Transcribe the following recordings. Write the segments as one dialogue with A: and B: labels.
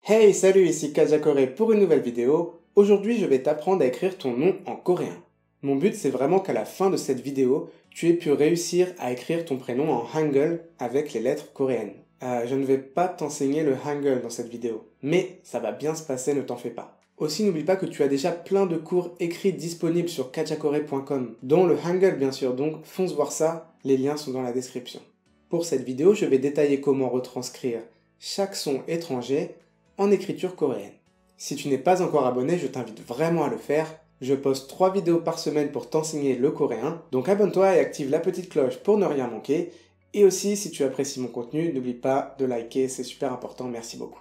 A: Hey, salut, ici Kajakore pour une nouvelle vidéo. Aujourd'hui, je vais t'apprendre à écrire ton nom en coréen. Mon but, c'est vraiment qu'à la fin de cette vidéo, tu aies pu réussir à écrire ton prénom en Hangul avec les lettres coréennes. Je ne vais pas t'enseigner le Hangul dans cette vidéo, mais ça va bien se passer, ne t'en fais pas. Aussi, n'oublie pas que tu as déjà plein de cours écrits disponibles sur kajakore.com, dont le Hangul bien sûr, donc fonce voir ça, les liens sont dans la description. Pour cette vidéo, je vais détailler comment retranscrire chaque son étranger en écriture coréenne. Si tu n'es pas encore abonné, je t'invite vraiment à le faire. Je poste 3 vidéos par semaine pour t'enseigner le coréen, donc abonne-toi et active la petite cloche pour ne rien manquer. Et aussi, si tu apprécies mon contenu, n'oublie pas de liker, c'est super important, merci beaucoup.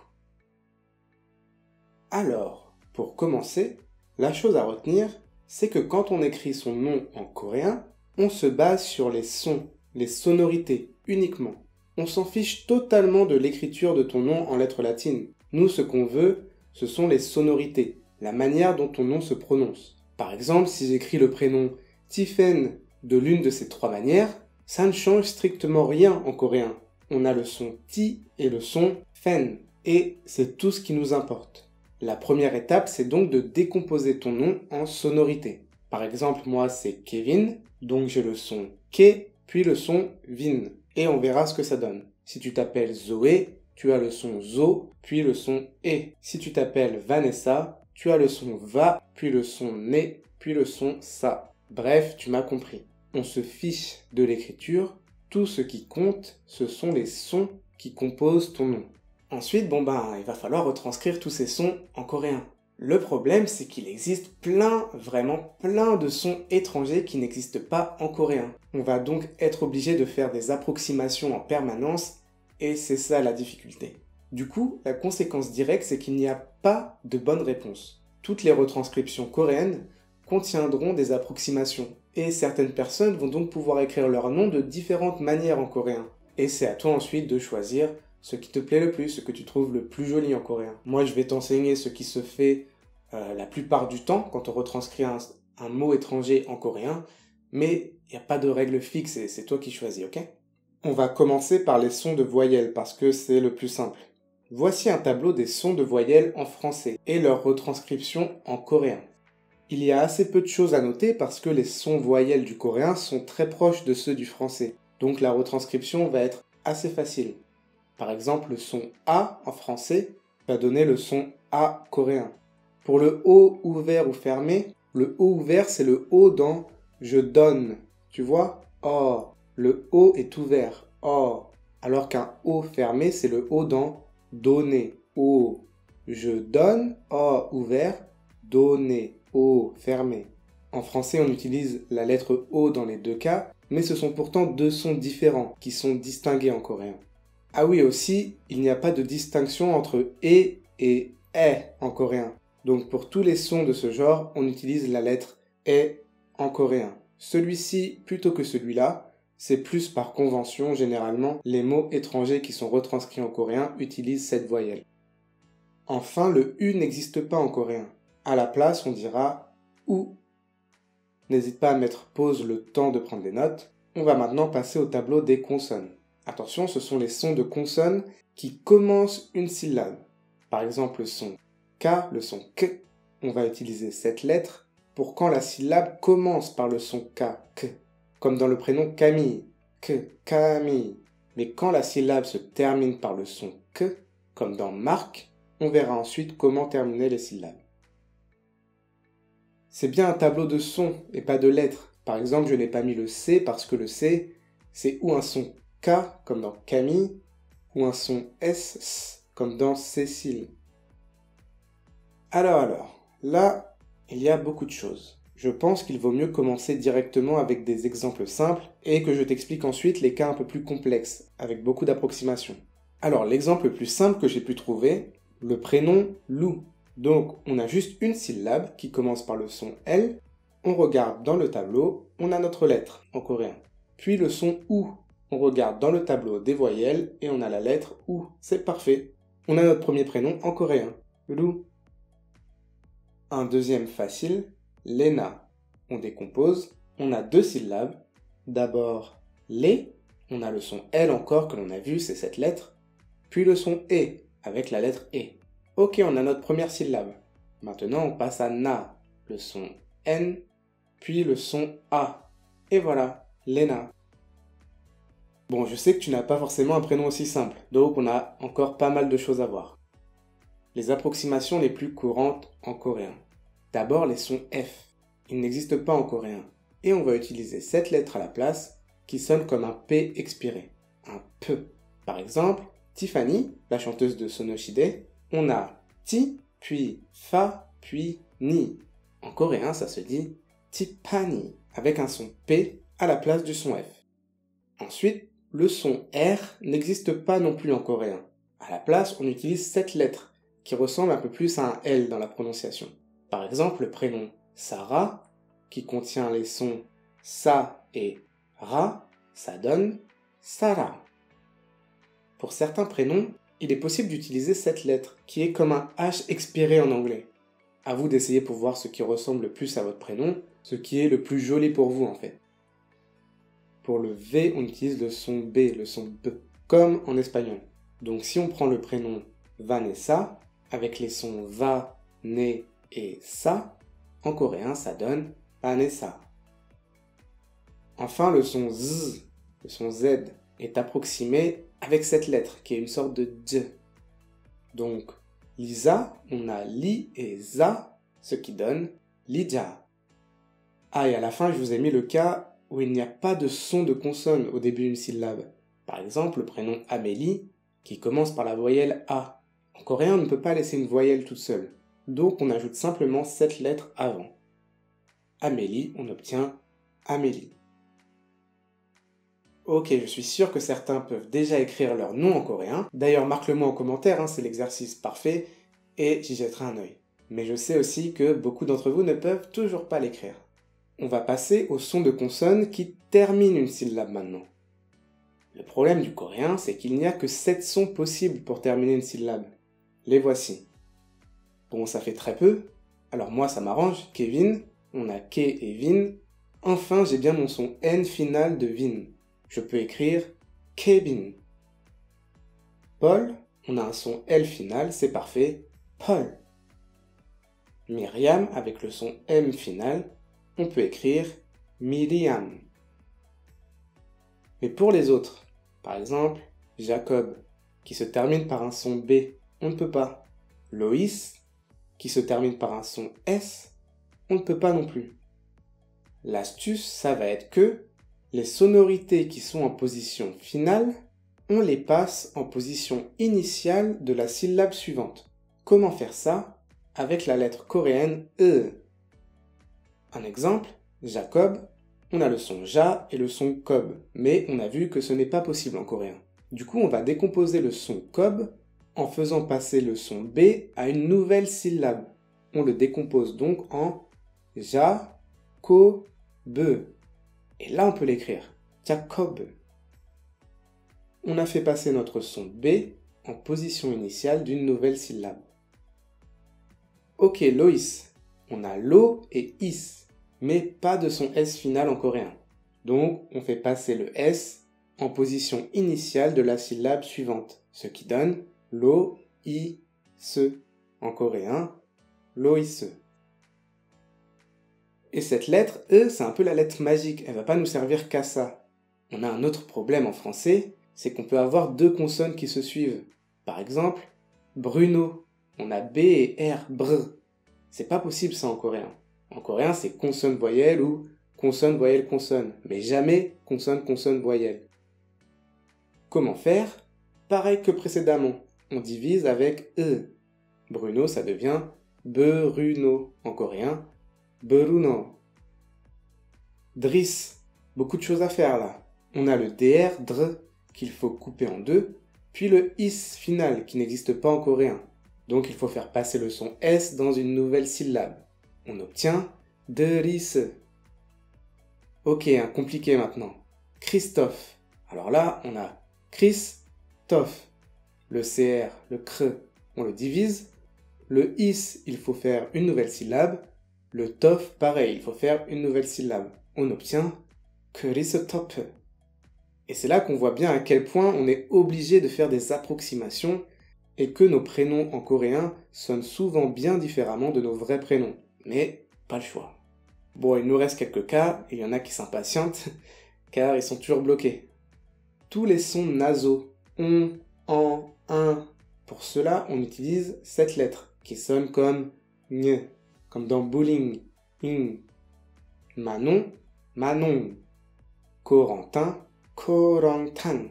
A: Alors, pour commencer, la chose à retenir, c'est que quand on écrit son nom en coréen, on se base sur les sons, les sonorités uniquement. On s'en fiche totalement de l'écriture de ton nom en lettres latines. Nous, ce qu'on veut, ce sont les sonorités, la manière dont ton nom se prononce. Par exemple, si j'écris le prénom Tiffen de l'une de ces 3 manières, ça ne change strictement rien en coréen. On a le son ti et le son fen, et c'est tout ce qui nous importe. La première étape, c'est donc de décomposer ton nom en sonorités. Par exemple, moi, c'est Kevin, donc j'ai le son ke, puis le son vin, et on verra ce que ça donne. Si tu t'appelles Zoé, tu as le son zo, puis le son e. Si tu t'appelles Vanessa, tu as le son va, puis le son ne, puis le son sa. Bref, tu m'as compris. On se fiche de l'écriture, tout ce qui compte, ce sont les sons qui composent ton nom. Ensuite, il va falloir retranscrire tous ces sons en coréen. Le problème, c'est qu'il existe vraiment plein de sons étrangers qui n'existent pas en coréen. On va donc être obligé de faire des approximations en permanence, et c'est ça la difficulté. Du coup, la conséquence directe, c'est qu'il n'y a pas de bonne réponse. Toutes les retranscriptions coréennes contiendront des approximations, et certaines personnes vont donc pouvoir écrire leur nom de différentes manières en coréen. Et c'est à toi ensuite de choisir ce qui te plaît le plus, ce que tu trouves le plus joli en coréen. Moi, je vais t'enseigner ce qui se fait la plupart du temps quand on retranscrit un mot étranger en coréen, mais il n'y a pas de règle fixe et c'est toi qui choisis, ok? On va commencer par les sons de voyelles parce que c'est le plus simple. Voici un tableau des sons de voyelles en français et leur retranscription en coréen. Il y a assez peu de choses à noter parce que les sons voyelles du coréen sont très proches de ceux du français, donc la retranscription va être assez facile. Par exemple, le son A en français va donner le son A coréen. Pour le O ouvert ou fermé, le O ouvert c'est le O dans je donne, tu vois? Oh. Le O est ouvert, oh, alors qu'un O fermé, c'est le O dans donner, O. Je donne, O ouvert, donner, O fermé. En français, on utilise la lettre O dans les deux cas, mais ce sont pourtant 2 sons différents qui sont distingués en coréen. Ah oui, aussi, il n'y a pas de distinction entre E et en coréen. Donc pour tous les sons de ce genre, on utilise la lettre E en coréen. Celui-ci plutôt que celui-là, c'est plus par convention, généralement, les mots étrangers qui sont retranscrits en coréen utilisent cette voyelle. Enfin, le U n'existe pas en coréen. À la place, on dira OU. N'hésite pas à mettre pause le temps de prendre les notes. On va maintenant passer au tableau des consonnes. Attention, ce sont les sons de consonnes qui commencent une syllabe. Par exemple, le son K, le son K. On va utiliser cette lettre pour quand la syllabe commence par le son K. Comme dans le prénom Camille, Camille. Mais quand la syllabe se termine par le son que, comme dans Marc, on verra ensuite comment terminer les syllabes. C'est bien un tableau de sons et pas de lettres. Par exemple, je n'ai pas mis le C parce que le C, c'est ou un son K, comme dans Camille, ou un son S, comme dans Cécile. Alors, là, il y a beaucoup de choses. Je pense qu'il vaut mieux commencer directement avec des exemples simples et que je t'explique ensuite les cas un peu plus complexes, avec beaucoup d'approximations. Alors, l'exemple le plus simple que j'ai pu trouver, le prénom Lou. Donc, on a juste une syllabe qui commence par le son L. On regarde dans le tableau, on a notre lettre en coréen. Puis le son OU. On regarde dans le tableau des voyelles et on a la lettre OU. C'est parfait. On a notre premier prénom en coréen, Lou. Un deuxième facile, Lena. On décompose, on a 2 syllabes. D'abord, les, on a le son L encore que l'on a vu, c'est cette lettre. Puis le son E, avec la lettre E. Ok, on a notre première syllabe. Maintenant, on passe à na, le son N, puis le son A. Et voilà, Lena. Bon, je sais que tu n'as pas forcément un prénom aussi simple, donc on a encore pas mal de choses à voir. Les approximations les plus courantes en coréen. D'abord, les sons F. Ils n'existent pas en coréen. Et on va utiliser cette lettre à la place qui sonne comme un P expiré. Un P. Par exemple, Tiffany, la chanteuse de Sonoshide, on a Ti, puis Fa, puis Ni. En coréen, ça se dit Tiffany, avec un son P à la place du son F. Ensuite, le son R n'existe pas non plus en coréen. À la place, on utilise cette lettre, qui ressemble un peu plus à un L dans la prononciation. Par exemple, le prénom Sarah, qui contient les sons Sa et Ra, ça donne Sarah. Pour certains prénoms, il est possible d'utiliser cette lettre, qui est comme un H expiré en anglais. À vous d'essayer pour voir ce qui ressemble le plus à votre prénom, ce qui est le plus joli pour vous en fait. Pour le V, on utilise le son B, le son B, comme en espagnol. Donc si on prend le prénom Vanessa, avec les sons Va, Ne et Sa, en coréen ça donne Vanessa. Enfin, le son Z, le son Z, est approximé avec cette lettre, qui est une sorte de D. Donc, Lisa, on a Li et Za, ce qui donne Lija. Ah, et à la fin, je vous ai mis le cas où il n'y a pas de son de consonne au début d'une syllabe. Par exemple, le prénom Amélie, qui commence par la voyelle A. En coréen, on ne peut pas laisser une voyelle toute seule, donc on ajoute simplement cette lettre avant. Amélie, on obtient Amélie. Ok, je suis sûr que certains peuvent déjà écrire leur nom en coréen. D'ailleurs, marque-le-moi en commentaire, c'est l'exercice parfait, et j'y jetterai un œil. Mais je sais aussi que beaucoup d'entre vous ne peuvent toujours pas l'écrire. On va passer au son de consonne qui termine une syllabe maintenant. Le problème du coréen, c'est qu'il n'y a que 7 sons possibles pour terminer une syllabe. Les voici. Bon, ça fait très peu, alors moi ça m'arrange, Kevin, on a Ke et Vin. Enfin, j'ai bien mon son N final de Vin. Je peux écrire Kevin. Paul, on a un son L final, c'est parfait, Paul. Myriam, avec le son M final, on peut écrire Miriam. Mais pour les autres, par exemple, Jacob, qui se termine par un son B, on ne peut pas. Loïs, qui se termine par un son S, on ne peut pas non plus. L'astuce, ça va être que les sonorités qui sont en position finale, on les passe en position initiale de la syllabe suivante. Comment faire ça? Avec la lettre coréenne E. Un exemple, Jacob, on a le son Ja et le son Kob, mais on a vu que ce n'est pas possible en coréen. Du coup, on va décomposer le son Kob en faisant passer le son B à une nouvelle syllabe. On le décompose donc en Ja, Ko, Be. Et là, on peut l'écrire Jacob. On a fait passer notre son B en position initiale d'une nouvelle syllabe. Ok, Loïs, on a Lo et Is, mais pas de son S final en coréen. Donc, on fait passer le S en position initiale de la syllabe suivante, ce qui donne Lo, I, Se. En coréen, Loïse. Et cette lettre E, c'est un peu la lettre magique, elle va pas nous servir qu'à ça. On a un autre problème en français, c'est qu'on peut avoir 2 consonnes qui se suivent. Par exemple, Bruno, on a B et R, br. C'est pas possible ça en coréen. En coréen, c'est consonne-voyelle ou consonne-voyelle-consonne, mais jamais consonne-consonne-voyelle. Comment faire? Pareil que précédemment, on divise avec E. Bruno, ça devient Bruno en coréen, Bruno. Driss, beaucoup de choses à faire là. On a le DR, dr, qu'il faut couper en 2, puis le is final qui n'existe pas en coréen. Donc il faut faire passer le son S dans une nouvelle syllabe. On obtient Driss. Ok, compliqué maintenant. Christophe. Alors là, on a Christophe. Le CR, le CR, on le divise. Le is, il faut faire une nouvelle syllabe. Le tof, pareil, il faut faire une nouvelle syllabe. On obtient Christophe. Et c'est là qu'on voit bien à quel point on est obligé de faire des approximations et que nos prénoms en coréen sonnent souvent bien différemment de nos vrais prénoms. Mais pas le choix. Bon, il nous reste quelques cas, et il y en a qui s'impatientent, car ils sont toujours bloqués. Tous les sons nasaux, on, en, un, pour cela, on utilise cette lettre, qui sonne comme ñ, comme dans bowling, ing. Manon, manon. Corentin, corentin.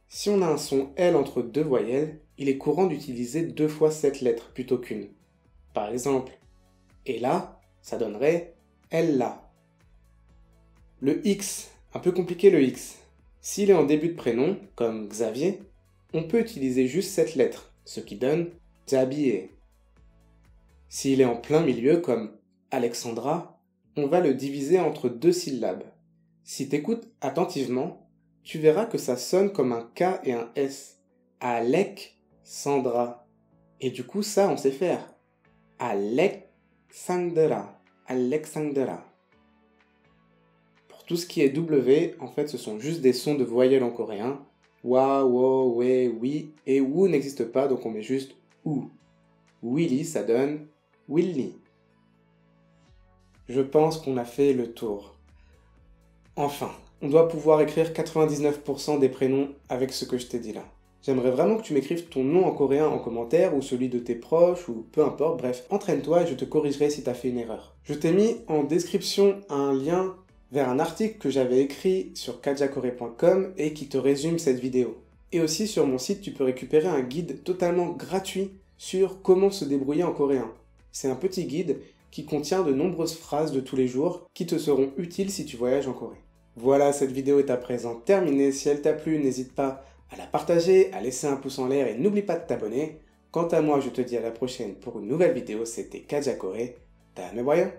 A: Si on a un son L entre deux voyelles, il est courant d'utiliser 2 fois cette lettre plutôt qu'une. Par exemple, Ella, ça donnerait Ella. Le X, un peu compliqué le X. S'il est en début de prénom, comme Xavier, on peut utiliser juste cette lettre, ce qui donne Xavier. S'il est en plein milieu, comme Alexandra, on va le diviser entre 2 syllabes. Si t'écoutes attentivement, tu verras que ça sonne comme un K et un S. Alexandra. Et du coup, ça, on sait faire. Alexandra. Alexandra. Pour tout ce qui est W, en fait, ce sont juste des sons de voyelles en coréen. Wa, wo, we, oui. Et wu n'existe pas, donc on met juste ou. Willy, ça donne Willy. Je pense qu'on a fait le tour. Enfin, on doit pouvoir écrire 99% des prénoms avec ce que je t'ai dit là. J'aimerais vraiment que tu m'écrives ton nom en coréen en commentaire ou celui de tes proches ou peu importe, bref, entraîne-toi et je te corrigerai si t'as fait une erreur. Je t'ai mis en description un lien vers un article que j'avais écrit sur kajakore.com et qui te résume cette vidéo. Et aussi sur mon site, tu peux récupérer un guide totalement gratuit sur comment se débrouiller en coréen. C'est un petit guide qui contient de nombreuses phrases de tous les jours qui te seront utiles si tu voyages en Corée. Voilà, cette vidéo est à présent terminée. Si elle t'a plu, n'hésite pas à la partager, à laisser un pouce en l'air et n'oublie pas de t'abonner. Quant à moi, je te dis à la prochaine pour une nouvelle vidéo. C'était Kajakore. Damewayo.